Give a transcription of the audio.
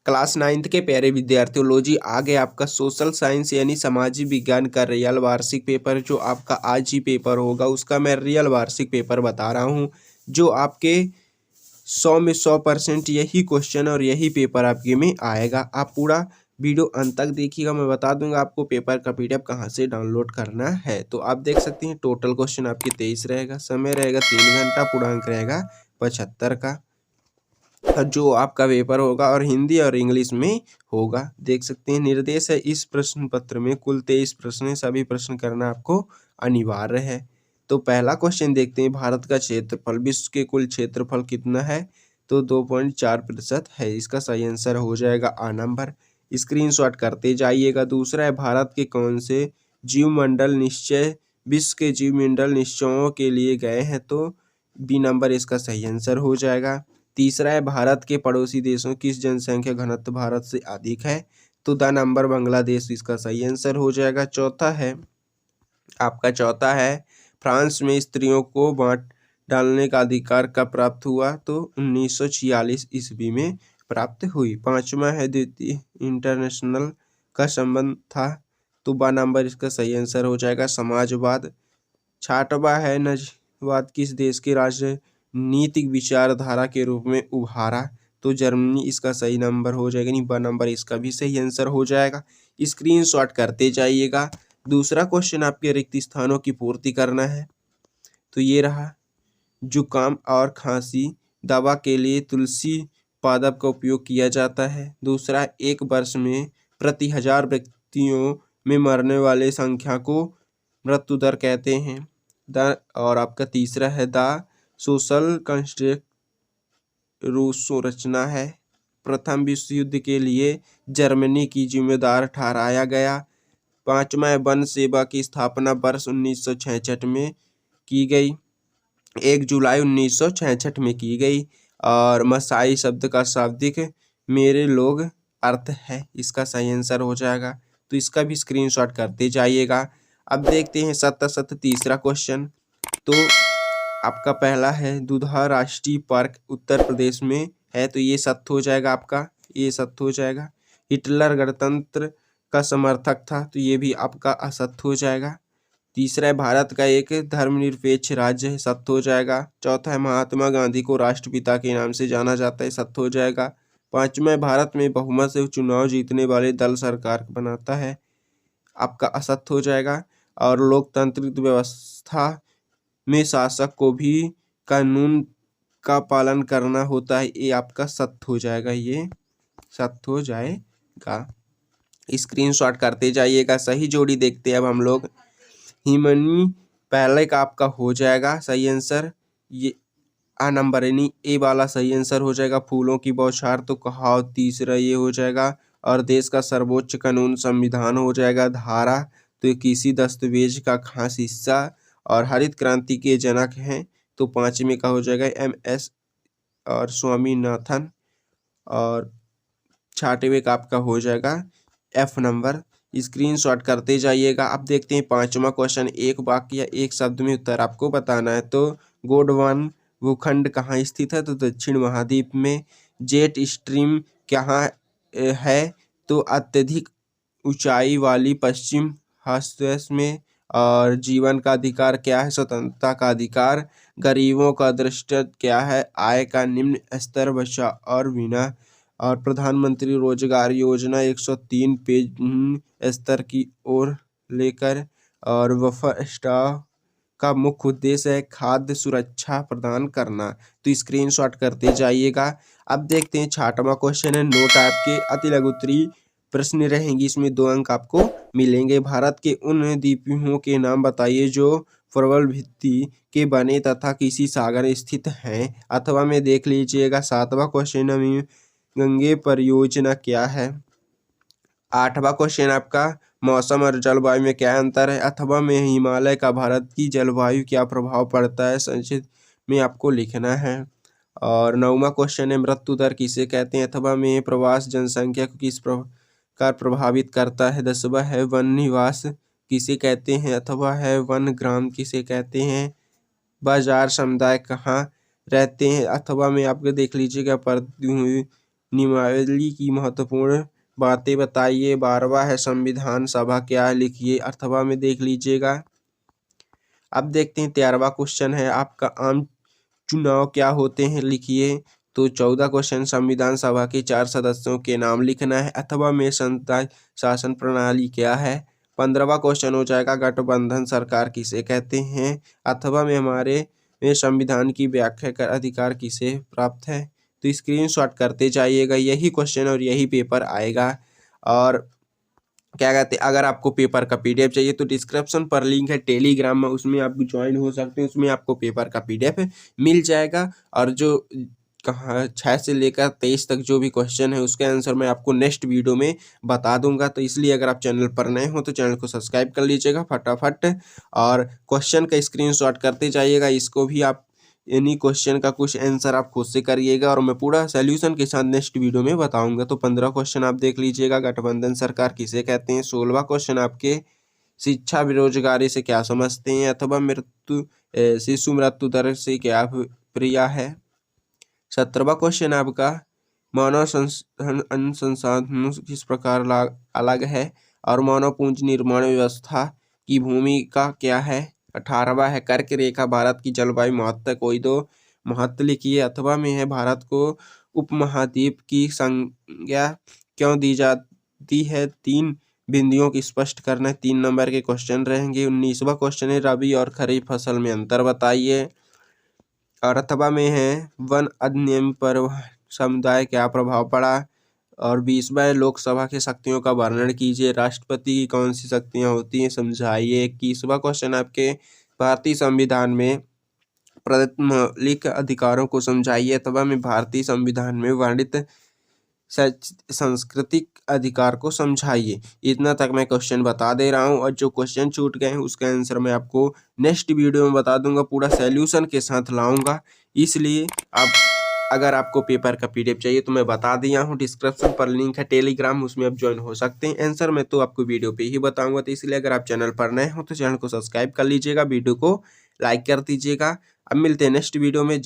Class 9th के प्यारे विद्यार्थियों, लो जी आ गया आपका सोशल साइंस यानी सामाजिक विज्ञान का रियल वार्षिक पेपर। जो आपका आज ही पेपर होगा उसका मैं रियल वार्षिक पेपर बता रहा हूँ, जो आपके 100 में 100% यही क्वेश्चन और यही पेपर आपके में आएगा। आप पूरा वीडियो अंत तक देखिएगा, मैं बता दूंगा आपको पेपर का PDF कहाँ से डाउनलोड करना है। तो आप देख सकते हैं टोटल क्वेश्चन आपके 23 रहेगा, समय रहेगा 3 घंटा, पूर्णांक रहेगा 75 का। जो आपका पेपर होगा और हिंदी और इंग्लिश में होगा। देख सकते हैं निर्देश है इस प्रश्न पत्र में कुल 23 प्रश्न है, सभी प्रश्न करना आपको अनिवार्य है। तो पहला क्वेश्चन देखते हैं, भारत का क्षेत्रफल विश्व के कुल क्षेत्रफल कितना है? तो 2.4% है। इसका सही आंसर हो जाएगा आ नंबर। स्क्रीनशॉट करते जाइएगा। दूसरा है, भारत के कौन से जीवमंडल निश्चय विश्व के जीवमंडल निश्चयों के लिए गए हैं? तो बी नंबर इसका सही आंसर हो जाएगा। तीसरा है, भारत के पड़ोसी देशों की जनसंख्या घनत्व भारत से अधिक है? तो द नंबर बांग्लादेश इसका सही आंसर हो जाएगा। चौथा है, फ्रांस में स्त्रियों को वोट डालने का अधिकार कब प्राप्त हुआ? तो 1946 ईस्वी में प्राप्त हुई। पांचवा है, द्वितीय इंटरनेशनल का संबंध था? तो ब नंबर इसका सही आंसर हो जाएगा समाजवाद। छठवा है, नस्लवाद किस देश की राजनीतिक विचारधारा के रूप में उभारा? तो जर्मनी इसका सही नंबर हो जाएगा, नहीं ब नंबर इसका भी सही आंसर हो जाएगा। स्क्रीनशॉट करते जाइएगा। दूसरा क्वेश्चन आपके रिक्त स्थानों की पूर्ति करना है। तो ये रहा, जुकाम और खांसी दवा के लिए तुलसी पादप का उपयोग किया जाता है। दूसरा, एक वर्ष में प्रति 1000 व्यक्तियों में मरने वाले संख्या को मृत्यु दर कहते हैं। और आपका तीसरा है, द सोशल कंस्ट्रक्ट रूसो रचना है। प्रथम विश्व युद्ध के लिए जर्मनी की जिम्मेदार ठहराया गया। पांचवा है, वन सेवा की स्थापना वर्ष 1966 में की गई, 1 जुलाई 1966 में की गई। और मसाई शब्द का शाब्दिक मेरे लोग अर्थ है, इसका सही आंसर हो जाएगा। तो इसका भी स्क्रीनशॉट करते जाइएगा। अब देखते हैं सत तीसरा क्वेश्चन। तो आपका पहला है, दुधा राष्ट्रीय पार्क उत्तर प्रदेश में है? तो ये सत्य हो जाएगा आपका, ये सत्य हो जाएगा। हिटलर गणतंत्र का समर्थक था? तो ये भी आपका असत्य हो जाएगा। तीसरा है, भारत का एक धर्मनिरपेक्ष राज्य है? सत्य हो जाएगा। चौथा है, महात्मा गांधी को राष्ट्रपिता के नाम से जाना जाता है? सत्य हो जाएगा। पांचवा है, भारत में बहुमत से चुनाव जीतने वाले दल सरकार बनाता है? आपका असत्य हो जाएगा। और लोकतांत्रिक व्यवस्था में शासक को भी कानून का पालन करना होता है? ये आपका सत्य हो जाएगा, ये सत्य हो जाएगा। स्क्रीनशॉट करते जाइएगा। सही जोड़ी देखते हैं अब हम लोग। हिमनी पहले का आपका हो जाएगा सही आंसर, ये आ नंबर यानी ए वाला सही आंसर हो जाएगा। फूलों की बौछार तो कहावत तीसरा ये हो जाएगा। और देश का सर्वोच्च कानून संविधान हो जाएगा। धारा तो ये किसी दस्तावेज का खास हिस्सा। और हरित क्रांति के जनक हैं? तो पांचवें का हो जाएगा MS और स्वामीनाथन। और छठवें का आपका हो जाएगा F नंबर। स्क्रीनशॉट करते जाइएगा। अब देखते हैं पांचवा क्वेश्चन, एक वाक्य या एक शब्द में उत्तर आपको बताना है। तो गोंडवाना भूखंड कहाँ स्थित है? तो दक्षिण महाद्वीप में। जेट स्ट्रीम कहाँ है? तो अत्यधिक ऊंचाई वाली पश्चिम हार्सवेस में। और जीवन का अधिकार क्या है? स्वतंत्रता का अधिकार। गरीबों का दृष्टि क्या है? आय का निम्न स्तर, बचा और बिना। और प्रधानमंत्री रोजगार योजना 103 पेज स्तर की ओर लेकर। और बफर स्टॉक का मुख्य उद्देश्य है खाद्य सुरक्षा प्रदान करना। तो स्क्रीनशॉट करते जाइएगा। अब देखते हैं छठवां क्वेश्चन है, नोट आपके अति लघु उत्तरीय प्रश्न रहेंगी, इसमें 2 अंक आपको मिलेंगे। भारत के उन द्वीपों के नाम बताइए जो प्रबल भित्ति के बने तथा किसी सागर स्थित हैं। अथवा में देख लीजिएगा। सातवां क्वेश्चन में गंगे परियोजना क्या है? आठवां क्वेश्चन आपका, मौसम और जलवायु में क्या अंतर है? अथवा में हिमालय का भारत की जलवायु क्या प्रभाव पड़ता है? संक्षिप्त में आपको लिखना है। और 9वां क्वेश्चन है, मृत्यु दर किसे कहते हैं? अथवा में प्रवास जनसंख्या को किस प्रकार प्रभावित करता है? 10वां है, वन निवास किसे कहते हैं? अथवा है वन ग्राम किसे कहते हैं? बाजार समुदाय कहाँ रहते हैं? अथवा में आपको देख लीजिएगा, नियमावली की महत्वपूर्ण बातें बताइए। 12वां है संविधान सभा क्या है, लिखिए। अथवा में देख लीजिएगा। अब देखते हैं 13वां क्वेश्चन है आपका आम चुनाव क्या होते हैं, लिखिए। तो 14 क्वेश्चन संविधान सभा के 4 सदस्यों के नाम लिखना है। अथवा में संसदीय शासन प्रणाली क्या है। 15वां क्वेश्चन हो जाएगा गठबंधन सरकार किसे कहते हैं। अथवा में हमारे संविधान की व्याख्या का अधिकार किसे प्राप्त है। तो स्क्रीनशॉट करते जाइएगा, यही क्वेश्चन और यही पेपर आएगा। और क्या कहते हैं, अगर आपको पेपर का पीडीएफ चाहिए तो डिस्क्रिप्शन पर लिंक है टेलीग्राम में, उसमें आप ज्वाइन हो सकते हैं। उसमें आपको पेपर का पीडीएफ मिल जाएगा। और जो 6 से लेकर 23 तक जो भी क्वेश्चन है उसके आंसर मैं आपको नेक्स्ट वीडियो में बता दूंगा। तो इसलिए अगर आप चैनल पर नए हो तो चैनल को सब्सक्राइब कर लीजिएगा फटाफट, और क्वेश्चन का स्क्रीनशॉट करते जाइएगा। इसको भी आप एनी क्वेश्चन का कुछ आंसर आप खुद से करिएगा और मैं पूरा सॉल्यूशन के साथ नेक्स्ट वीडियो में बताऊंगा। तो 15 क्वेश्चन आप देख लीजिएगा, गठबंधन सरकार किसे कहते हैं। 16वां क्वेश्चन आपके शिक्षा बेरोजगारी से क्या समझते हैं। अथवा शिशु मृत्यु दर से क्या प्रिया है। 17वां क्वेश्चन आपका मानव संसाधन किस प्रकार अलग है और मानव पूंजी निर्माण व्यवस्था की भूमिका क्या है। 18वां है कर्क रेखा भारत की जलवायु महत्व कोई दो महत्व लिखिए। अथवा में है भारत को उपमहाद्वीप की संज्ञा क्यों दी जाती है। 3 बिंदुओं की स्पष्ट करना है। 3 नंबर के क्वेश्चन रहेंगे। 19वां क्वेश्चन है रबी और खरीफ फसल में अंतर बताइए। और अथवा में है वन अधिनियम पर समुदाय क्या प्रभाव पड़ा। और 20वां लोकसभा की शक्तियों का वर्णन कीजिए। राष्ट्रपति की कौन सी शक्तियां होती हैं समझाइए। 21वां क्वेश्चन आपके भारतीय संविधान में प्रदत्त मौलिक अधिकारों को समझाइए। अथवा में भारतीय संविधान में वर्णित सांस्कृतिक अधिकार को समझाइए। इतना तक मैं क्वेश्चन बता दे रहा हूं, और जो क्वेश्चन छूट गए हैं उसका आंसर मैं आपको नेक्स्ट वीडियो में बता दूंगा, पूरा सॉल्यूशन के साथ लाऊंगा। इसलिए अगर आपको पेपर का पीडीएफ चाहिए तो मैं बता दिया हूं, डिस्क्रिप्शन पर लिंक है टेलीग्राम, उसमें आप ज्वाइन हो सकते हैं। आंसर मैं तो आपको वीडियो पे ही बताऊंगा। तो इसलिए अगर आप चैनल पर नए हो तो चैनल को सब्सक्राइब कर लीजिएगा, वीडियो को लाइक कर दीजिएगा। अब मिलते हैं नेक्स्ट वीडियो में।